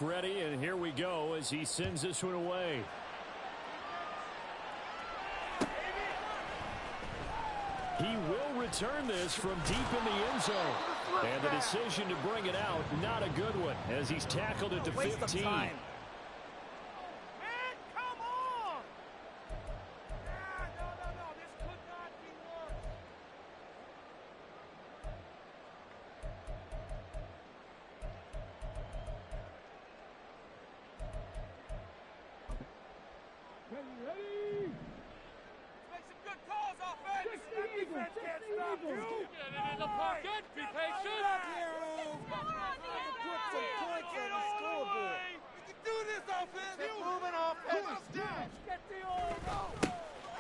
ready, and here we go as he sends this one away. He will return this from deep in the end zone. And the decision to bring it out, not a good one, as he's tackled it to 15.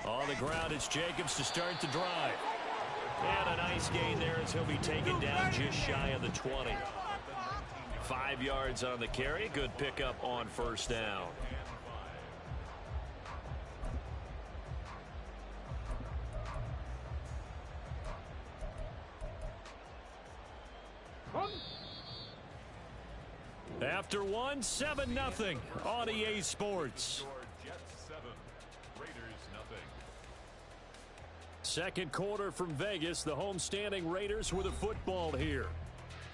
On the ground, it's Jacobs to start the drive. And a nice gain there as he'll be taken down just shy of the 20. 5 yards on the carry. Good pickup on first down. After one, 7-0 on EA Sports. Second quarter from Vegas. The homestanding Raiders with a football here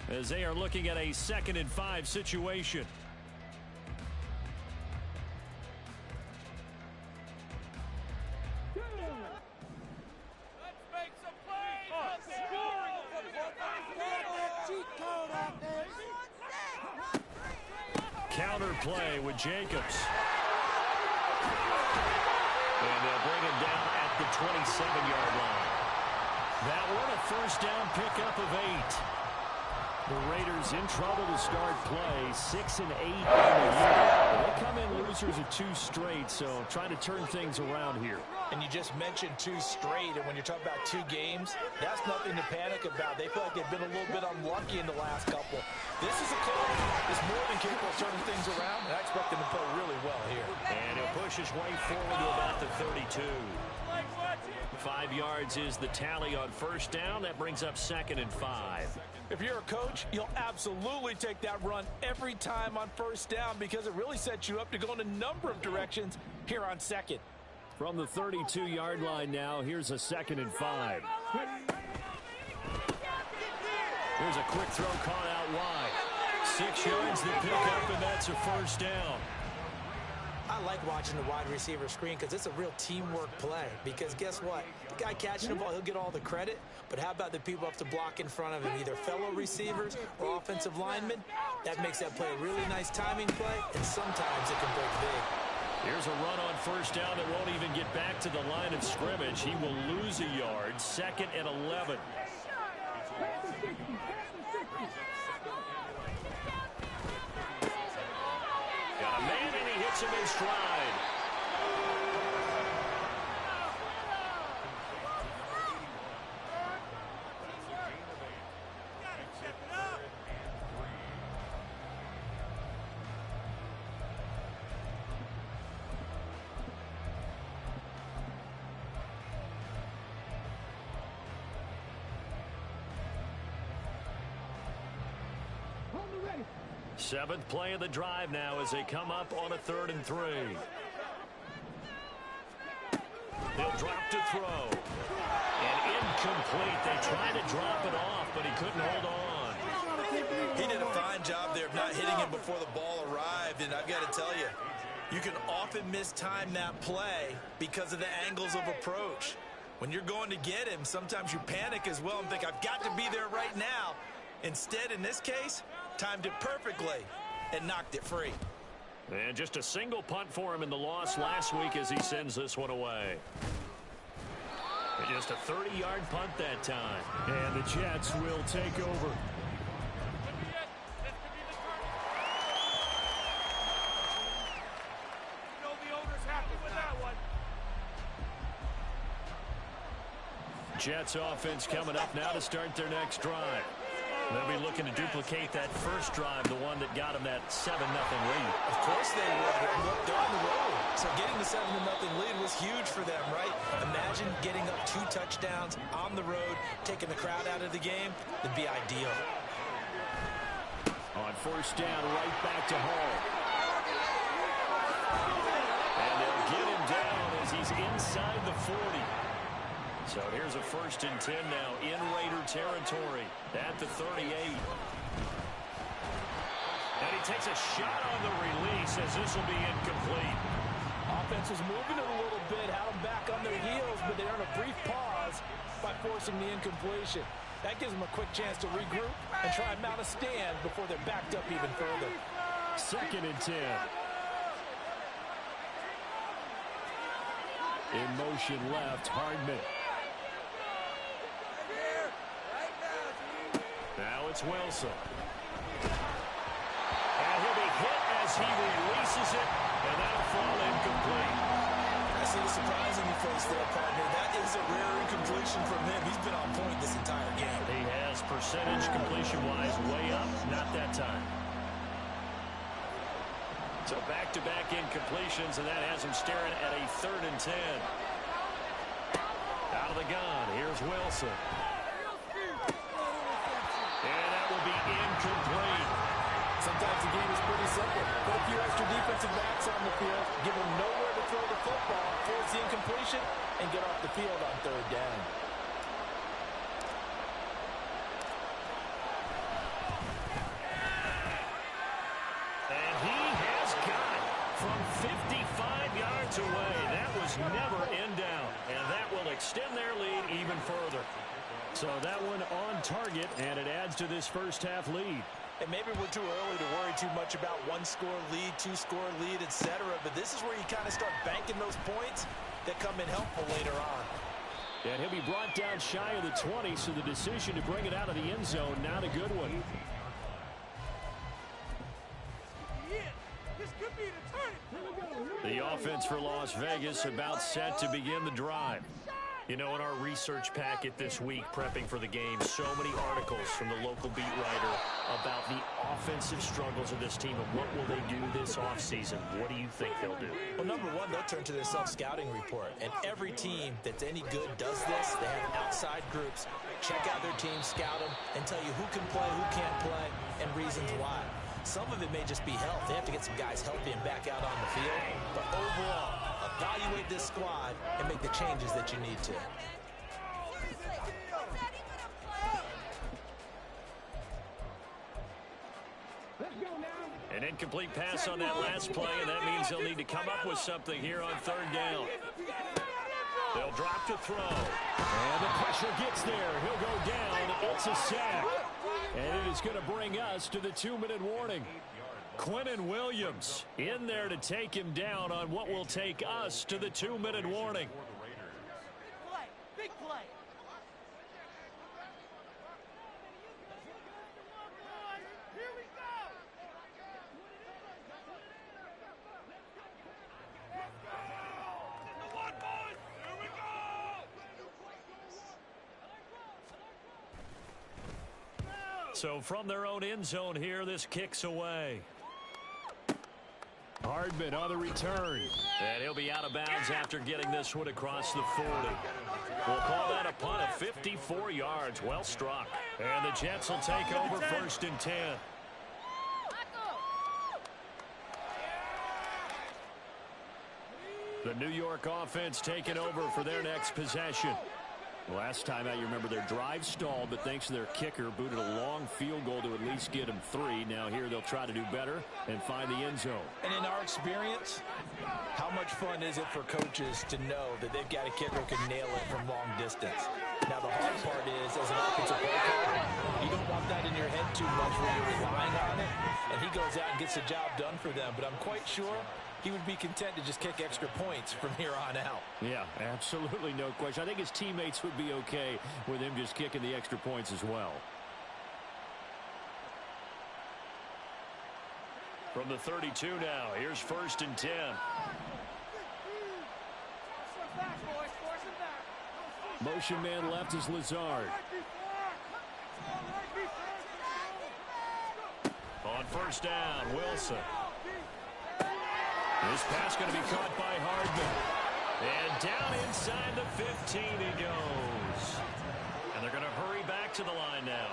as they are looking at a 2nd and 5 situation. Counter play with Jacobs. And they'll bring him down at the 27-yard line. That one a first down pickup of 8. The Raiders in trouble to start play, 6-8 on the year. They come in losers of 2 straight, so trying to turn things around here. And you just mentioned 2 straight, and when you're talking about 2 games, that's nothing to panic about. They feel like they've been a little bit unlucky in the last couple. This is a club that's more than capable of turning things around, and I expect them to play really well here. And he'll push his way forward to about the 32. 5 yards is the tally on first down. That brings up 2nd and 5. If you're a coach, you'll absolutely take that run every time on first down because it really sets you up to go in a number of directions here on 2nd. From the 32-yard line now, here's a 2nd and 5. Here's a quick throw caught out wide. 6 yards to pick up, and that's a first down. I like watching the wide receiver screen because it's a real teamwork play. Because guess what? The guy catching the ball, he'll get all the credit. But how about the people up to block in front of him, either fellow receivers or offensive linemen? That makes that play a really nice timing play, and sometimes it can break big. Here's a run on first down that won't even get back to the line of scrimmage. He will lose a yard. 2nd and 11. Got a man, and he hits him in stride. Seventh play of the drive now as they come up on a 3rd and 3. They'll drop to throw. And incomplete. They tried to drop it off, but he couldn't hold on. He did a fine job there of not hitting him before the ball arrived. And I've got to tell you, you can often mistime that play because of the angles of approach. When you're going to get him, sometimes you panic as well and think, I've got to be there right now. Instead, in this case, timed it perfectly and knocked it free. And just a single punt for him in the loss last week as he sends this one away. And just a 30-yard punt that time. And the Jets will take over. Jets offense coming up now to start their next drive. They'll be looking to duplicate that first drive, the one that got them that 7-0 lead. Of course they would. Look, they're on the road. So getting the 7-0 lead was huge for them, right? Imagine getting up 2 touchdowns on the road, taking the crowd out of the game. That'd be ideal. On first down, right back to Hall. And they'll get him down as he's inside the 40. So here's a 1st and 10 now in Raider territory at the 38. And he takes a shot on the release as this will be incomplete. Offense was moving it a little bit, had them back on their heels, but they earned a brief pause by forcing the incompletion. That gives them a quick chance to regroup and try and mount a stand before they're backed up even further. 2nd and 10. In motion left, Hardman. Now it's Wilson. And he'll be hit as he releases it, and that'll fall incomplete. I see the surprise in your face there, partner. That is a rare incompletion from him. He's been on point this entire game. He has percentage completion-wise way up, not that time. So back-to-back incompletions, and that has him staring at a 3rd and 10. Out of the gun, here's Wilson. And that will be incomplete. Sometimes the game is pretty simple. Put a few extra defensive backs on the field, give them nowhere to throw the football, force the incompletion, and get off the field on 3rd down. And he has got it from 55 yards away. That was never in down, and that will extend their lead even further. So that one on target, and it adds to this first half lead. And maybe we're too early to worry too much about 1-score lead, 2-score lead, etc. But this is where you kind of start banking those points that come in helpful later on. And he'll be brought down shy of the 20, so the decision to bring it out of the end zone, not a good one. The offense for Las Vegas about set to begin the drive. You know, in our research packet this week, prepping for the game, so many articles from the local beat writer about the offensive struggles of this team and what will they do this offseason. What do you think they'll do? Well, number one, they'll turn to their self-scouting report. And every team that's any good does this. They have outside groups, check out their team, scout them, and tell you who can play, who can't play, and reasons why. Some of it may just be health. They have to get some guys healthy and back out on the field. But overall, evaluate this squad and make the changes that you need to. An incomplete pass on that last play, and that means they'll need to come up with something here on 3rd down. They'll drop to throw. And the pressure gets there. He'll go down. It's a sack. And it is going to bring us to the 2-minute warning. Quinnen Williams in there to take him down on what will take us to the 2-minute warning. Big play. Here we go. Come on, boys. Here we go. So from their own end zone here, this kicks away. Hardman on the return. And he'll be out of bounds after getting this one across the 40. We'll call that a punt of 54 yards. Well struck. And the Jets will take over 1st and 10. The New York offense taking over for their next possession. Last time out, you remember their drive stalled, but thanks to their kicker, booted a long field goal to at least get them 3. Now here they'll try to do better and find the end zone. And in our experience, how much fun is it for coaches to know that they've got a kicker who can nail it from long distance? Now, the hard part is, as an offensive play caller, you don't want that in your head too much where you're relying on it, and he goes out and gets the job done for them. But I'm quite sure he would be content to just kick extra points from here on out. Yeah, absolutely no question. I think his teammates would be okay with him just kicking the extra points as well. From the 32 now, here's 1st and 10. Motion man left is Lazard. On 1st down, Wilson. This pass going to be caught by Hardman. And down inside the 15 he goes. And they're going to hurry back to the line now.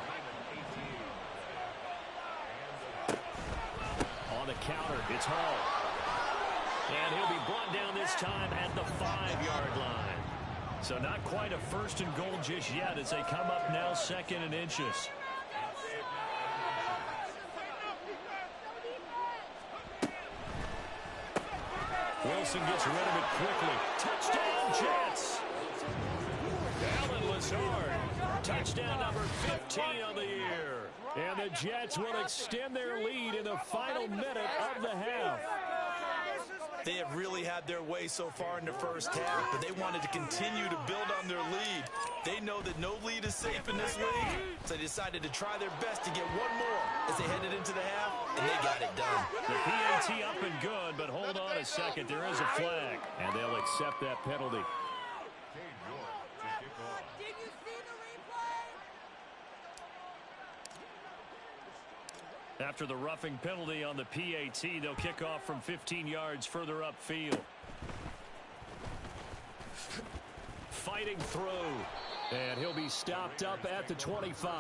It's Hall. And he'll be brought down this time at the 5-yard line. So not quite a first and goal just yet as they come up now second and inches. Wilson gets rid of it quickly. Touchdown, Jets. Allen Lazard. Touchdown number 15 of the year. And the Jets will extend their lead in the final minute of the half. They have really had their way so far in the first half, but they wanted to continue to build on their lead. They know that no lead is safe in this league, so they decided to try their best to get one more as they headed into the half, and they got it done. The PAT up and good, but hold on a second. There is a flag, and they'll accept that penalty. Did you see the replay? After the roughing penalty on the PAT, they'll kick off from 15 yards further upfield. Fighting through. And he'll be stopped up at the 25.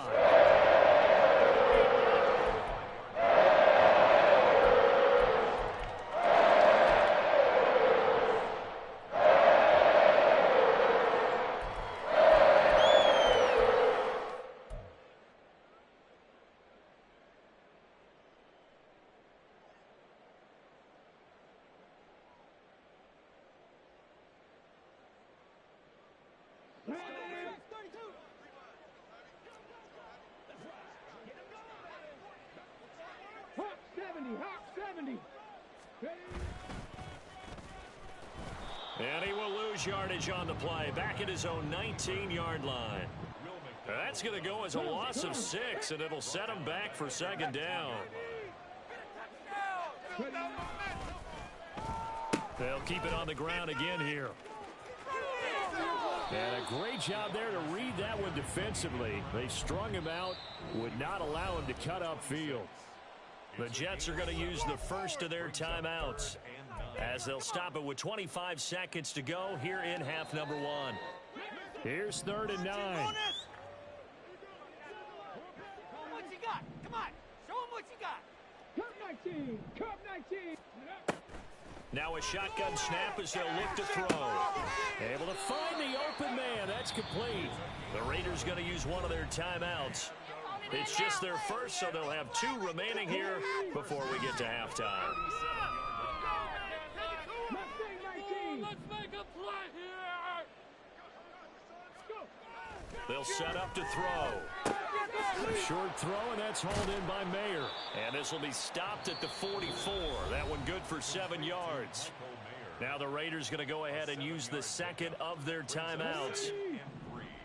And he will lose yardage on the play. Back at his own 19-yard line. That's going to go as a loss of 6, and it'll set him back for second down. They'll keep it on the ground again here. And a great job there to read that one defensively. They strung him out, would not allow him to cut upfield. The Jets are going to use the first of their timeouts as they'll stop it with 25 seconds to go here in half number 1. Here's 3rd and 9. What you got? Come on. Show him what you got. Cup 19. Cup 19. Now a shotgun snap as they'll look to throw. Able to find the open man. That's complete. The Raiders going to use one of their timeouts. It's just their first, so they'll have 2 remaining here before we get to halftime. Let's make a play here. They'll set up to throw. A short throw, and that's hauled in by Mayer. And this will be stopped at the 44. That one good for 7 yards. Now the Raiders going to go ahead and use the second of their timeouts.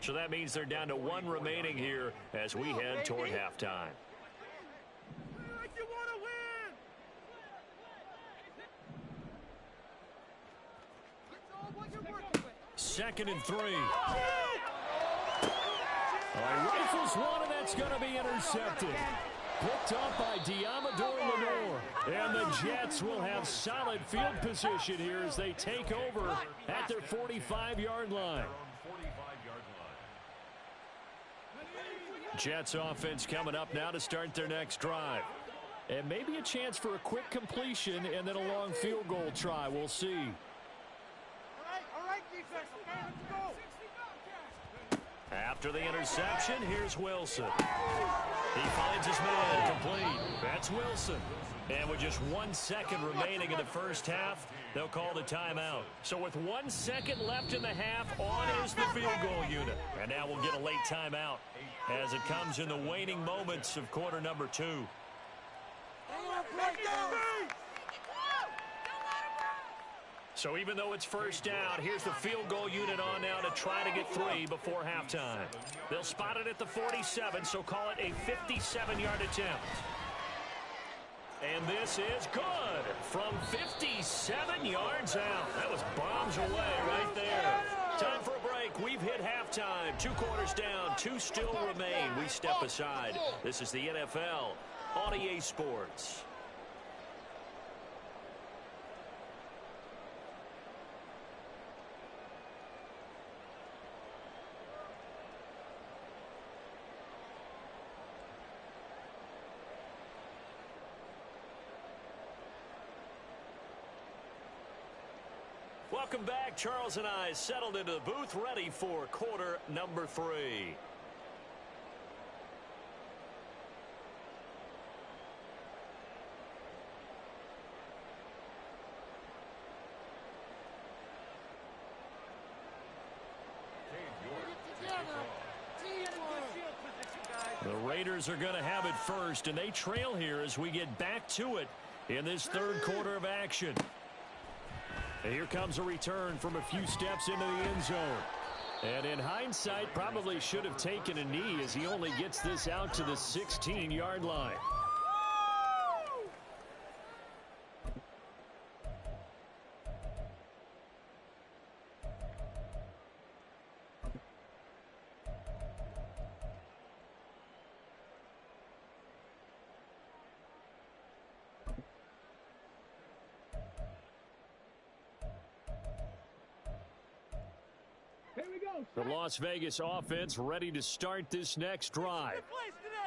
So that means they're down to 1 remaining here as we head toward halftime. You want to win. 2nd and 3. Rifles one, and that's going to be intercepted. Picked up by Diamador Lenore. And the Jets will have solid field position here as they take over at their 45-yard line. Jets offense coming up now to start their next drive. And maybe a chance for a quick completion and then a long field goal try. We'll see. All right, defense. Okay, let's go. After the interception, here's Wilson. He finds his man complete. That's Wilson. And with just 1 second remaining in the first half, they'll call the timeout. So with 1 second left in the half, on is the field goal unit. And now we'll get a late timeout as it comes in the waning moments of quarter number 2. So even though it's first down, here's the field goal unit on now to try to get 3 before halftime. They'll spot it at the 47, so call it a 57-yard attempt. And this is good from 57 yards out. That was bombs away right there. Time for a break. We've hit halftime. 2 quarters down, 2 still remain. We step aside. This is the NFL on EA Sports. Welcome back. Charles and I settled into the booth, ready for quarter number 3. The Raiders are going to have it first, and they trail here as we get back to it in this third quarter of action. And here comes a return from a few steps into the end zone. And in hindsight, probably should have taken a knee as he only gets this out to the 16-yard line. The Las Vegas offense ready to start this next drive.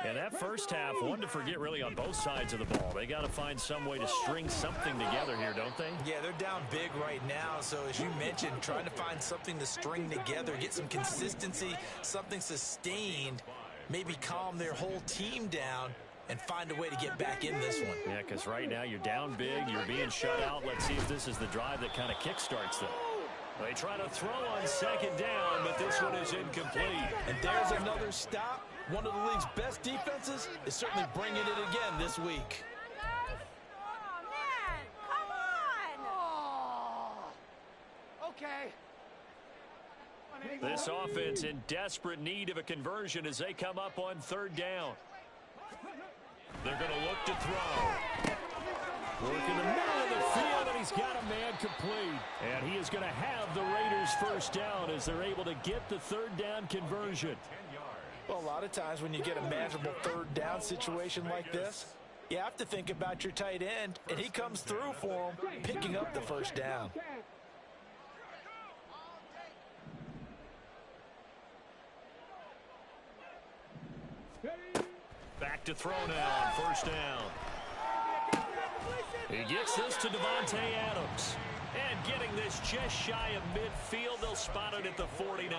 And that first half, one to forget really on both sides of the ball. They got to find some way to string something together here, don't they? Yeah, they're down big right now. So as you mentioned, trying to find something to string together, get some consistency, something sustained, maybe calm their whole team down and find a way to get back in this one. Yeah, because right now you're down big, you're being shut out. Let's see if this is the drive that kind of kickstarts them. They try to throw on second down, but this one is incomplete. And there's another stop. One of the league's best defenses is certainly bringing it again this week. Oh, man. Come on. Okay. This offense in desperate need of a conversion as they come up on third down. They're going to look to throw. Work in the middle of the field, and he's got a man complete. And he is going to have the Raiders first down as they're able to get the third down conversion. Well, a lot of times when you get a manageable third down situation like this, you have to think about your tight end, and he comes through for him, picking up the first down. Back to throw now on first down. He gets this to Davante Adams. And getting this just shy of midfield, they'll spot it at the 49.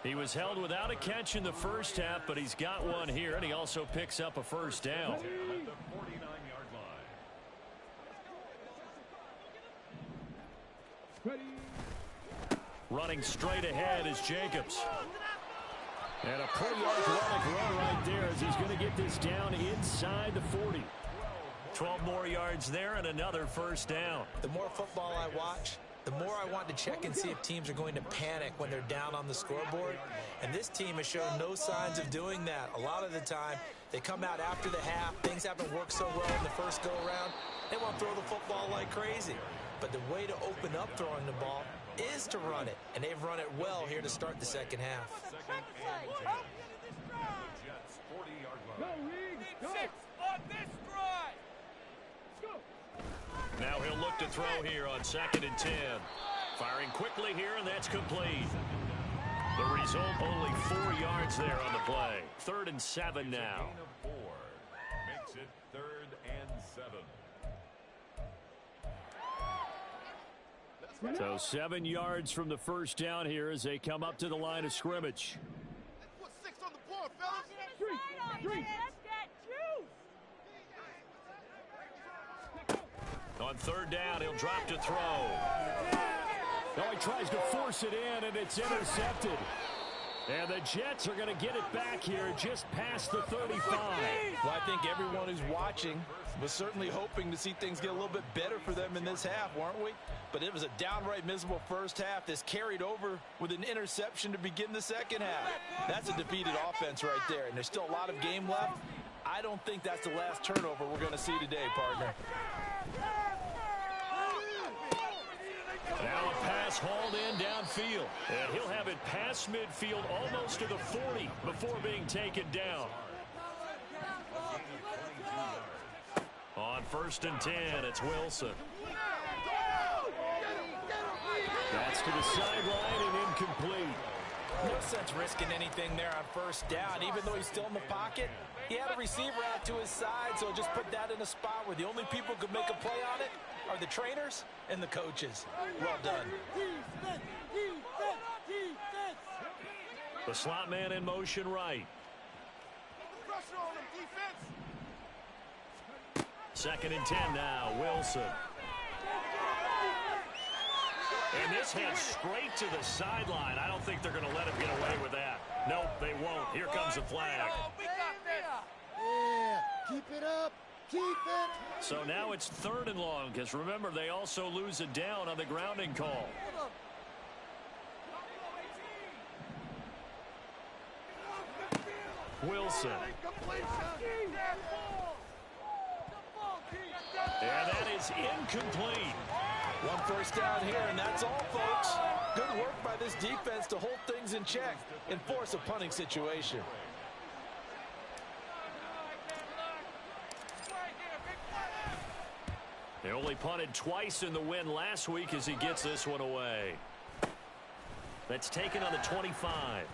He was held without a catch in the first half, but he's got one here, and he also picks up a first down. Running straight ahead is Jacobs. And a pretty athletic run right there as he's going to get this down inside the 40. 12 more yards there and another first down. The more football I watch, the more I want to check and see if teams are going to panic when they're down on the scoreboard. And this team has shown no signs of doing that. A lot of the time, they come out after the half. Things haven't worked so well in the first go-around. They want to throw the football like crazy. But the way to open up throwing the ball is to run it. And they've run it well here to start the second half. Now he'll look to throw here on 2nd and 10. Firing quickly here, and that's complete. The result, only 4 yards there on the play. 3rd and 7 now. Makes it 3rd and 7. So 7 yards from the first down here as they come up to the line of scrimmage. Put 6 on the board, fellas. On 3rd down, he'll drop to throw. Now he tries to force it in, and it's intercepted. And the Jets are going to get it back here just past the 35. Well, I think everyone who's watching was certainly hoping to see things get a little bit better for them in this half, weren't we? But it was a downright miserable first half. This carried over with an interception to begin the second half. That's a defeated offense right there, and there's still a lot of game left. I don't think that's the last turnover we're going to see today, partner. Now a pass hauled in downfield. And he'll have it past midfield almost to the 40 before being taken down. On 1st and 10, it's Wilson. That's to the sideline and incomplete. No sense risking anything there on first down. Even though he's still in the pocket, he had a receiver out to his side, so just put that in a spot where the only people who could make a play on it are the trainers and the coaches. Well done. The slot man in motion right. Pressure on him, defense. 2nd and 10 now. Wilson. And this heads straight to the sideline. I don't think they're going to let him get away with that. Nope, they won't. Here comes the flag. Yeah, keep it up. Keep it. So now it's 3rd and long, because remember, they also lose a down on the grounding call. Wilson. And that is incomplete. 1 first down here, and that's all, folks. Good work by this defense to hold things in check and force a punting situation. They only punted twice in the win last week as he gets this one away. That's taken on the 25.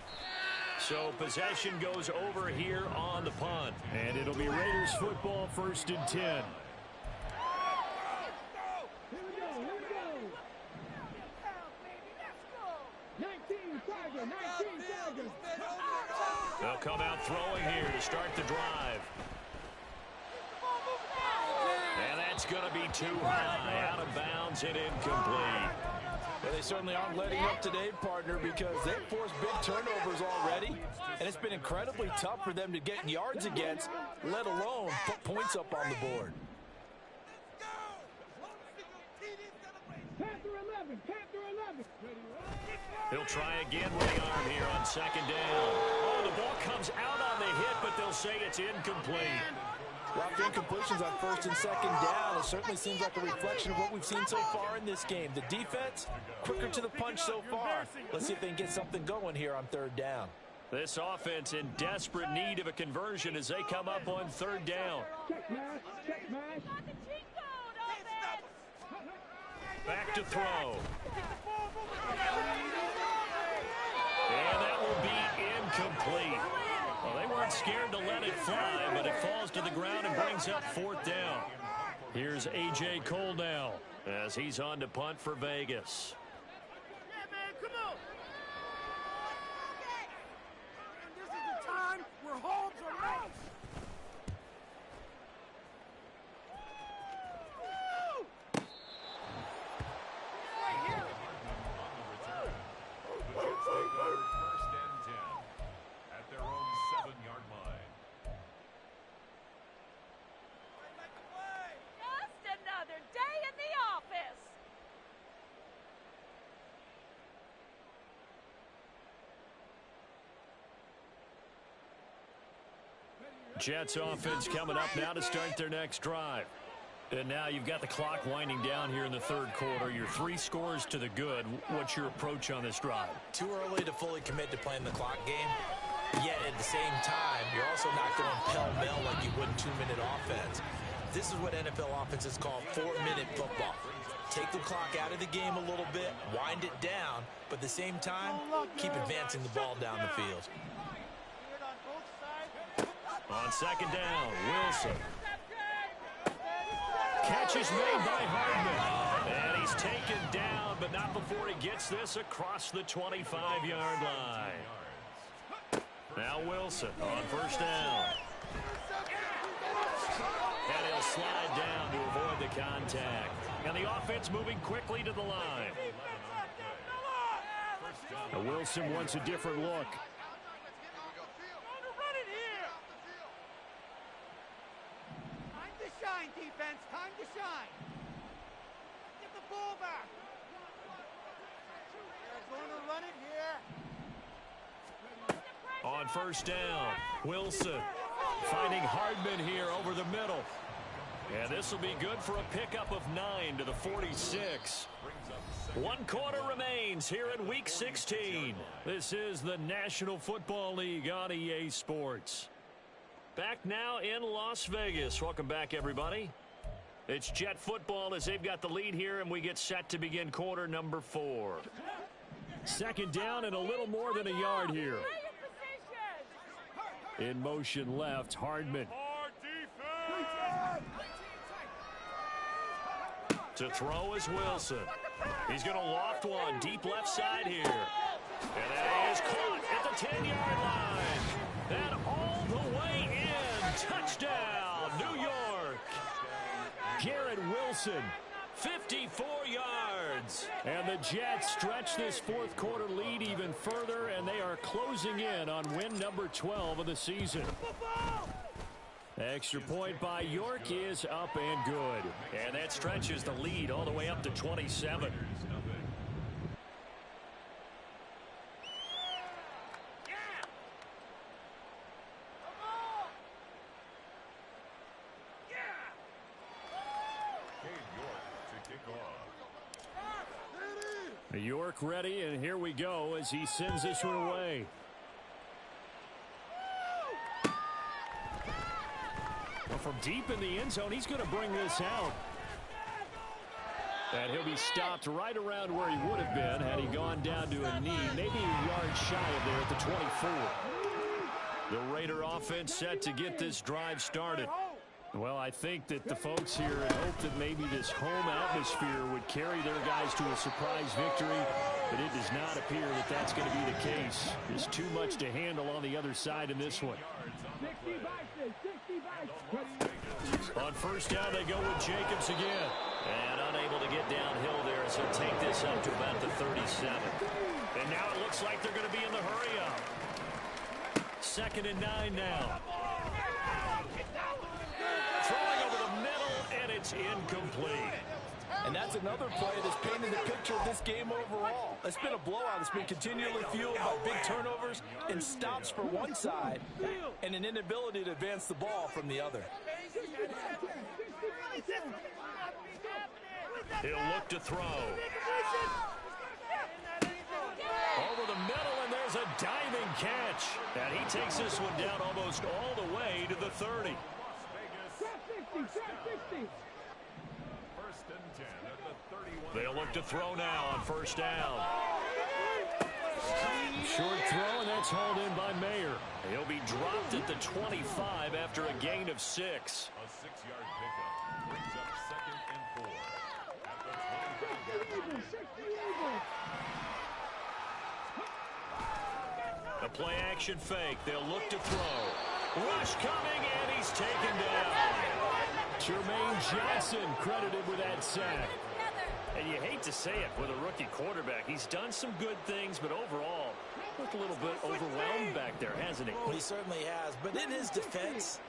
So possession goes over here on the punt. And it'll be Raiders football, 1st and 10. Here we go. 19 Tiger, 19 Tiger. They'll come out throwing here to start the drive. And that's going to be too high, out of bounds and incomplete. Well, they certainly aren't letting up today, partner, because they've forced big turnovers already, and it's been incredibly tough for them to get yards against, let alone put points up on the board. Panther 11, Panther 11. He'll try again with the arm here on 2nd down. Oh, the ball comes out on the hit, but they'll say it's incomplete. Well, after incompletions on 1st and 2nd down, it certainly seems like a reflection of what we've seen so far in this game. The defense, quicker to the punch so far. Let's see if they can get something going here on 3rd down. This offense in desperate need of a conversion as they come up on 3rd down. Check mash, check mash. Back to throw. And that will be incomplete. Well, they weren't scared to let it fly, but it falls to the ground and brings up 4th down. Here's A.J. Cole now as he's on to punt for Vegas. Yeah, man, come on. And this is the time where holds are lost. Right here. First and 10 at their own 7-yard line. Just another day in the office. Jets offense coming up now to start their next drive. And now you've got the clock winding down here in the 3rd quarter. Your 3 scores to the good. What's your approach on this drive? Too early to fully commit to playing the clock game. Yet at the same time, you're also not going pell-mell like you would in 2-minute offense. This is what NFL offenses call 4-minute football. Take the clock out of the game a little bit, wind it down, but at the same time, keep advancing the ball down the field. On 2nd down, Wilson. Catch is made by Hardman. And he's taken down, but not before he gets this across the 25-yard line. Now Wilson on 1st down. And he'll slide down to avoid the contact. And the offense moving quickly to the line. Now Wilson wants a different look. Time to shine, defense. Time to shine. Get the ball back. They're going to run it here. On 1st down, Wilson finding Hardman here over the middle. And this will be good for a pickup of 9 to the 46. 1 quarter remains here in Week 16. This is the National Football League on EA Sports. Back now in Las Vegas. Welcome back, everybody. It's Jet football as they've got the lead here, and we get set to begin quarter number 4. 2nd down and a little more than a yard here. In motion left, Hardman. To throw is Wilson. He's going to loft one deep left side here. And that is caught at the 10-yard line. And all the way in. Touchdown, New York. Garrett Wilson, 54 yards. And the Jets stretch this fourth quarter lead even further, and they are closing in on win number 12 of the season. Extra point by York is up and good. And that stretches the lead all the way up to 27. York ready, and here we go as he sends this one away. Well, from deep in the end zone, he's going to bring this out. And he'll be stopped right around where he would have been had he gone down to a knee, maybe a yard shy of there at the 24. The Raider offense set to get this drive started. Well, I think that the folks here had hoped that maybe this home atmosphere would carry their guys to a surprise victory, but it does not appear that that's going to be the case. There's too much to handle on the other side in this one. 60 boxes, 60 boxes. On first down, they go with Jacobs again. And unable to get downhill there as he'll take this up to about the 37. And now it looks like they're going to be in the hurry-up. 2nd and 9 now. Throwing over the middle, and it's incomplete. And that's another play that's painted the picture of this game overall. It's been a blowout. It's been continually fueled by big turnovers and stops for one side and an inability to advance the ball from the other. He'll look to throw. Over the middle, and there's a diving catch. And he takes this one down almost all the way to the 30. They'll look to throw now on first down. Short throw, and that's hauled in by Mayer. He'll be dropped at the 25 after a gain of 6. A 6-yard pickup brings up 2nd and 4. A play action fake. They'll look to throw. Rush coming, and he's taken down. Jermaine Johnson credited with that sack. And you hate to say it with a rookie quarterback. He's done some good things, but overall, looked a little bit overwhelmed back there, hasn't he? Well, he certainly has. But in his defense,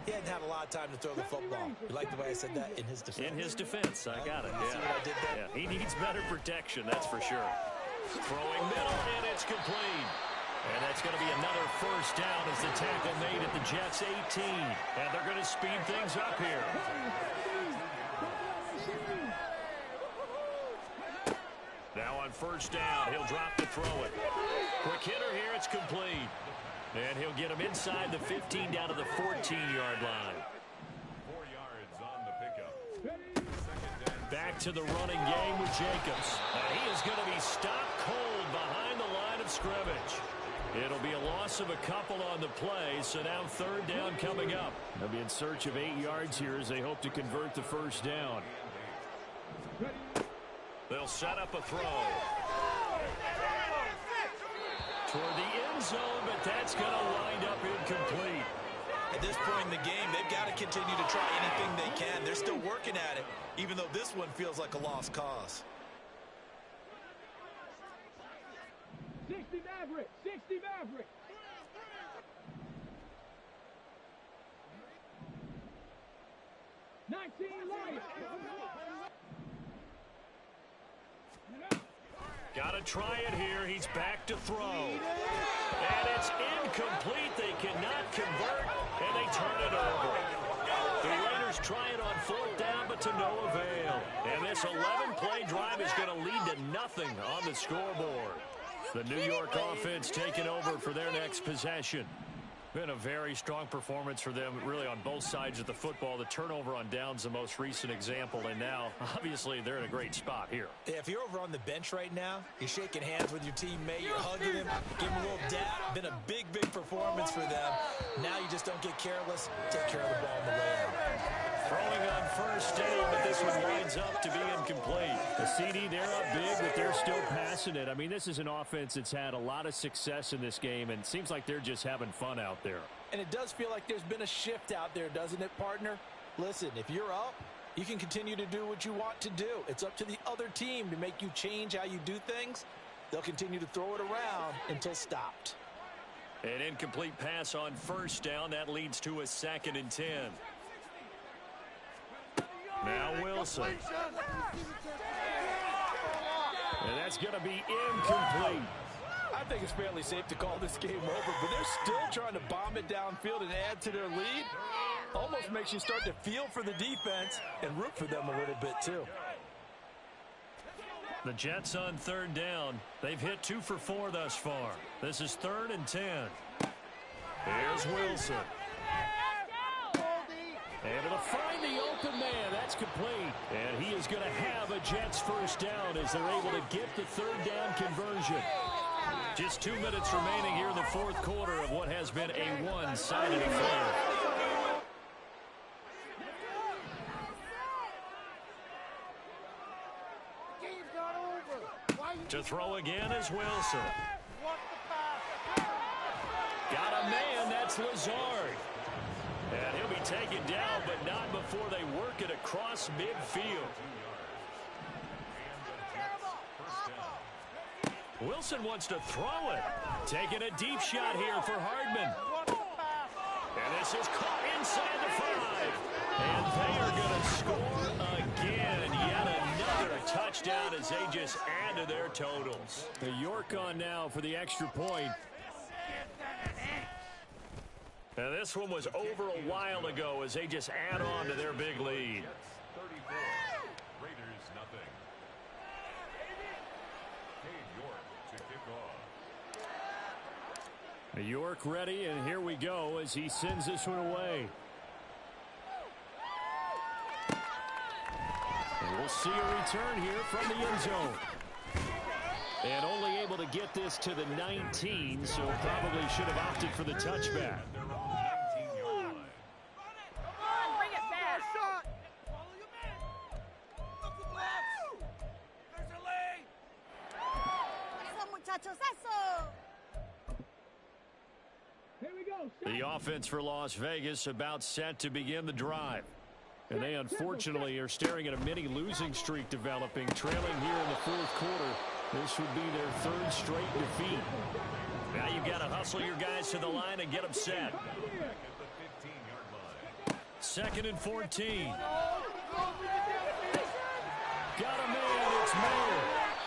he hadn't had a lot of time to throw the football. You like the way I said that? In his defense. In his defense, I got it. See what I did there? Yeah, he needs better protection, that's for sure. Throwing middle, and it's complete. And that's going to be another first down as the tackle made at the Jets' 18. And they're going to speed things up here. Now on first down, he'll drop to throw it. Quick hitter here, it's complete. And he'll get him inside the 15 down to the 14-yard line. 4 yards on the pickup. Back to the running game with Jacobs. And he is going to be stopped cold behind the line of scrimmage. It'll be a loss of a couple on the play, so now 3rd down coming up. They'll be in search of 8 yards here as they hope to convert the first down. They'll set up a throw. Toward the end zone, but that's going to wind up incomplete. At this point in the game, they've got to continue to try anything they can. They're still working at it, even though this one feels like a lost cause. 60 Maverick, 60 Maverick. Got to try it here. He's back to throw. And it's incomplete. They cannot convert, and they turn it over. The Raiders try it on 4th down, but to no avail. And this 11-play drive is going to lead to nothing on the scoreboard. The New York offense taking over for their next possession. Been a very strong performance for them, really, on both sides of the football. The turnover on downs, the most recent example, and now, obviously, they're in a great spot here. Yeah, if you're over on the bench right now, you're shaking hands with your teammate, you're hugging him, give him a little dap. Been a big, big performance for them. Now you just don't get careless. Take care of the ball on the way out. Throwing on first down, but this one winds up to be incomplete. The CD, they're up big, but they're still passing it. I mean, this is an offense that's had a lot of success in this game, and it seems like they're just having fun out there. And it does feel like there's been a shift out there, doesn't it, partner? Listen, if you're up, you can continue to do what you want to do. It's up to the other team to make you change how you do things. They'll continue to throw it around until stopped. An incomplete pass on first down. That leads to a 2nd and 10. Now Wilson. And that's going to be incomplete. I think it's fairly safe to call this game over, but they're still trying to bomb it downfield and add to their lead. Almost makes you start to feel for the defense and root for them a little bit too. The Jets on 3rd down. They've hit 2 for 4 thus far. This is 3rd and 10. Here's Wilson. Able to find the open man. That's complete. And he is going to have a Jets first down as they're able to get the 3rd down conversion. Just 2 minutes remaining here in the 4th quarter of what has been a one-sided affair. To throw again is Wilson. Got a man, that's Lazard. And he'll be taken down, but not before they work it across midfield. Wilson wants to throw it. Taking a deep shot here for Hardman. And this is caught inside the 5. And they are going to score again. Yet another touchdown as they just add to their totals. The York on now for the extra point. And this one was over a while ago as they just add on to their big lead. 34, Raiders nothing. Cade York to kick off. York ready, and here we go as he sends this one away. And we'll see a return here from the end zone. And only able to get this to the 19, so probably should have opted for the touchback. The offense for Las Vegas about set to begin the drive. And they unfortunately are staring at a mini losing streak developing, trailing here in the 4th quarter. This would be their 3rd straight defeat. Now you've got to hustle your guys to the line and get them set. 2nd and 14. Got a man, it's Mayer.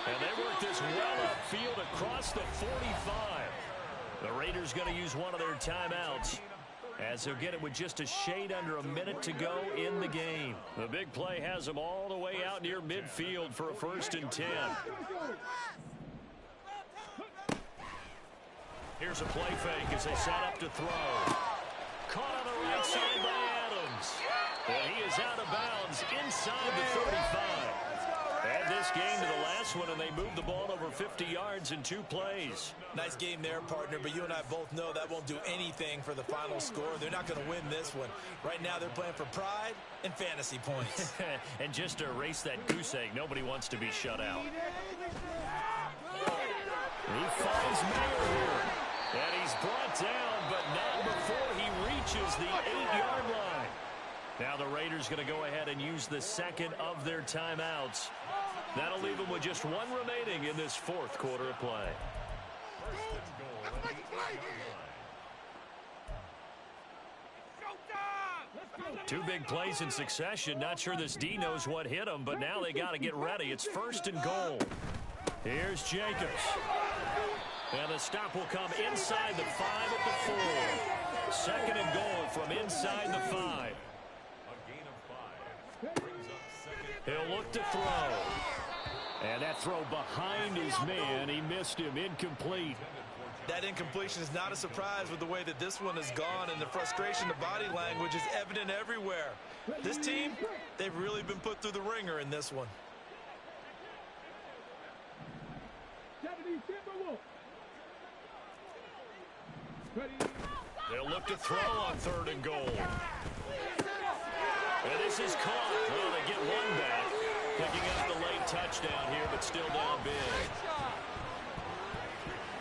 And they work this well upfield across the 45. The Raiders going to use one of their timeouts as they'll get it with just a shade under a minute to go in the game. The big play has them all the way out near midfield for a 1st and 10. Here's a play fake as they set up to throw. Caught on the right side by Adams. And he is out of bounds inside the 35. Add this game to the last one, and they moved the ball over 50 yards in 2 plays. Nice game there, partner, but you and I both know that won't do anything for the final score. They're not going to win this one. Right now, they're playing for pride and fantasy points. And just to erase that goose egg, nobody wants to be shut out. He finds Mayer here. And he's brought down, but not before he reaches the 8-yard line. Now the Raiders going to go ahead and use the 2nd of their timeouts. That'll leave them with just 1 remaining in this 4th quarter of play. 1st and goal at the 8-yard line. 2 big plays in succession. Not sure this D knows what hit him, but now they got to get ready. It's 1st and goal. Here's Jacobs. And the stop will come inside the 5 at the 4. 2nd and goal from inside the 5. He'll look to throw. And that throw behind his man. He missed him. Incomplete. That incompletion is not a surprise with the way that this one has gone, and the frustration, the body language is evident everywhere. This team, they've really been put through the ringer in this one. They'll look to throw on 3rd and goal. And this is caught. Well, they get one back. Picking up the late touchdown here, but still down big.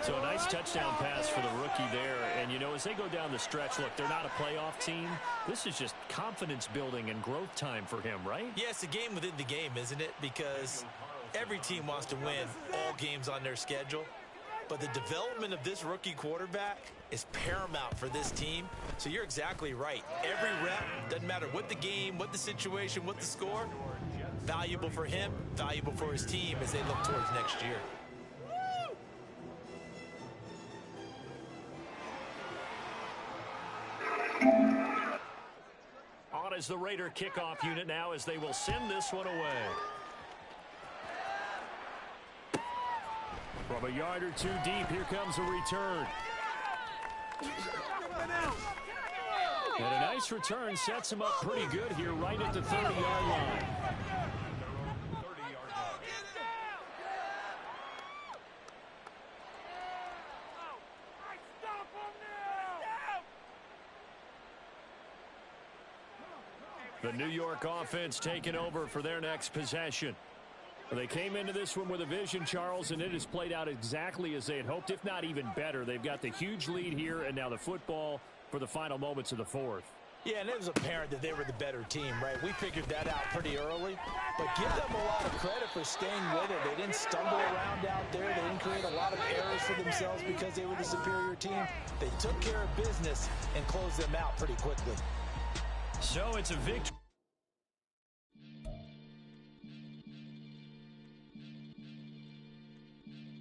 So a nice touchdown pass for the rookie there. And, you know, as they go down the stretch, look, they're not a playoff team. This is just confidence building and growth time for him, right? Yeah, it's a game within the game, isn't it? Because every team wants to win all games on their schedule. But the development of this rookie quarterback is paramount for this team. So you're exactly right. Every rep, doesn't matter what the game, what the situation, what the score, valuable for him, valuable for his team as they look towards next year. On is the Raider kickoff unit now as they will send this one away. From a yard or two deep, here comes a return. And a nice return sets him up pretty good here right at the 30-yard line. The New York offense taking over for their next possession. They came into this one with a vision, Charles, and it has played out exactly as they had hoped, if not even better. They've got the huge lead here, and now the football for the final moments of the fourth. Yeah, and it was apparent that they were the better team, right? We figured that out pretty early, but give them a lot of credit for staying with it. They didn't stumble around out there. They didn't create a lot of errors for themselves because they were the superior team. They took care of business and closed them out pretty quickly. So it's a victory.